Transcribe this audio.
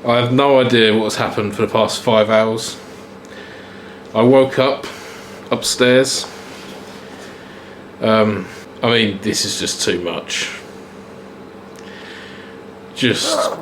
I have no idea what's happened for the past 5 hours. I woke up upstairs. I mean, this is just too much. Just...